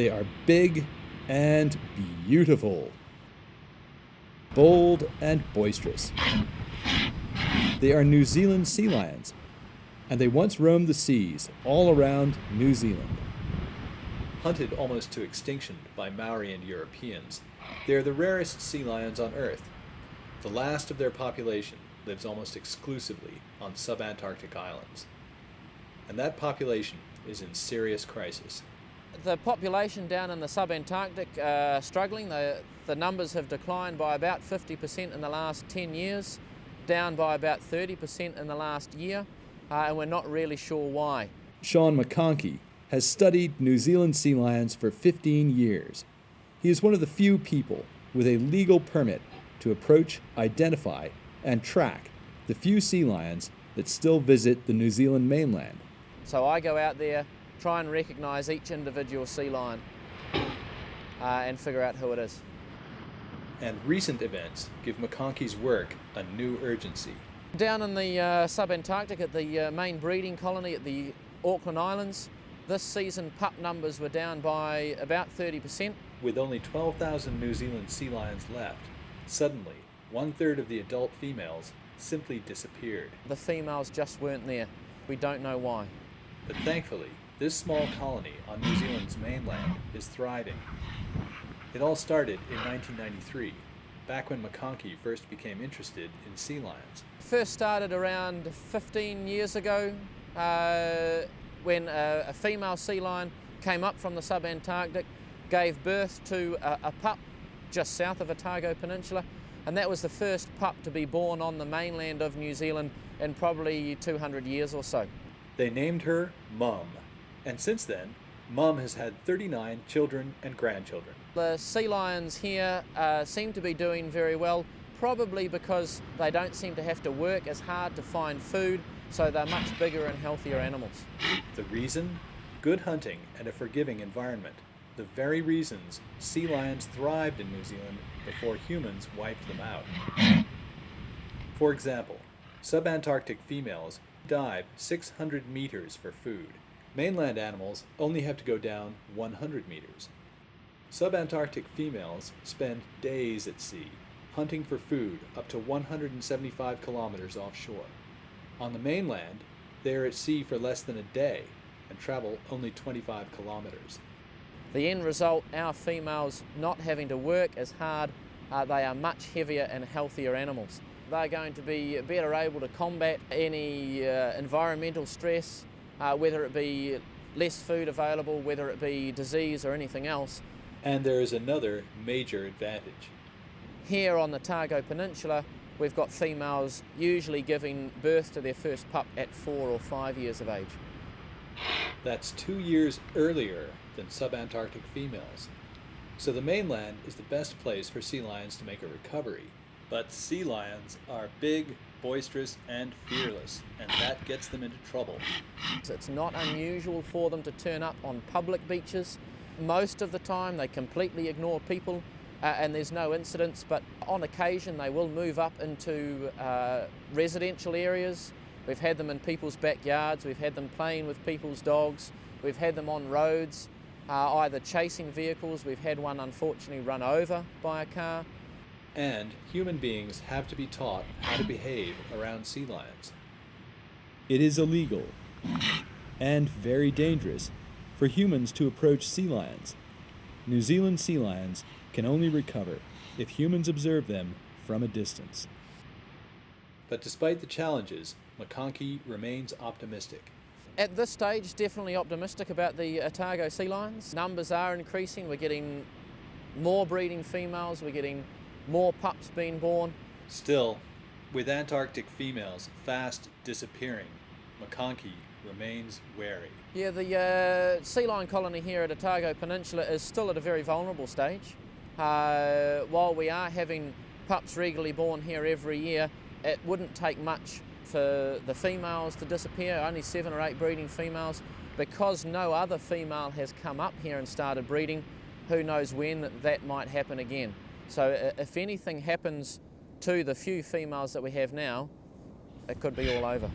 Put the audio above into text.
They are big and beautiful, bold and boisterous. They are New Zealand sea lions, and they once roamed the seas all around New Zealand. Hunted almost to extinction by Maori and Europeans, they are the rarest sea lions on Earth. The last of their population lives almost exclusively on subantarctic islands. And that population is in serious crisis. The population down in the subantarctic are struggling. The numbers have declined by about 50% in the last 10 years, down by about 30% in the last year, and we're not really sure why. Sean McConkey has studied New Zealand sea lions for 15 years. He is one of the few people with a legal permit to approach, identify, and track the few sea lions that still visit the New Zealand mainland. So I go out there, try and recognise each individual sea lion and figure out who it is. And recent events give McConkey's work a new urgency. Down in the subantarctic at the main breeding colony at the Auckland Islands, this season pup numbers were down by about 30%. With only 12,000 New Zealand sea lions left, suddenly 1/3 of the adult females simply disappeared. The females just weren't there. We don't know why. But thankfully, this small colony on New Zealand's mainland is thriving. It all started in 1993, back when McConkey first became interested in sea lions. First started around 15 years ago when a female sea lion came up from the subantarctic, gave birth to a pup just south of Otago Peninsula, and that was the first pup to be born on the mainland of New Zealand in probably 200 years or so. They named her Mum, and since then, Mum has had 39 children and grandchildren. The sea lions here seem to be doing very well, probably because they don't seem to have to work as hard to find food, so they're much bigger and healthier animals. The reason? Good hunting and a forgiving environment. The very reasons sea lions thrived in New Zealand before humans wiped them out. For example, subantarctic females dive 600 meters for food. Mainland animals only have to go down 100 meters. Subantarctic females spend days at sea, hunting for food up to 175 kilometers offshore. On the mainland, they are at sea for less than a day and travel only 25 kilometers. The end result, our females not having to work as hard, they are much heavier and healthier animals. They're going to be better able to combat any environmental stress, whether it be less food available, whether it be disease or anything else. And there is another major advantage. Here on the Otago Peninsula, we've got females usually giving birth to their first pup at 4 or 5 years of age. That's 2 years earlier than subantarctic females. So the mainland is the best place for sea lions to make a recovery. But sea lions are big, boisterous, and fearless, and that gets them into trouble. It's not unusual for them to turn up on public beaches. Most of the time they completely ignore people and there's no incidents, but on occasion they will move up into residential areas. We've had them in people's backyards, we've had them playing with people's dogs, we've had them on roads, either chasing vehicles. We've had one unfortunately run over by a car. And human beings have to be taught how to behave around sea lions. It is illegal and very dangerous for humans to approach sea lions. New Zealand sea lions can only recover if humans observe them from a distance. But despite the challenges, McConkey remains optimistic. At this stage, definitely optimistic about the Otago sea lions. Numbers are increasing, we're getting more breeding females, we're getting more pups being born. Still, with Antarctic females fast disappearing, McConkey remains wary. Yeah, the sea lion colony here at Otago Peninsula is still at a very vulnerable stage. While we are having pups regularly born here every year, it wouldn't take much for the females to disappear, only 7 or 8 breeding females. Because no other female has come up here and started breeding, who knows when that might happen again. So if anything happens to the few females that we have now, it could be all over.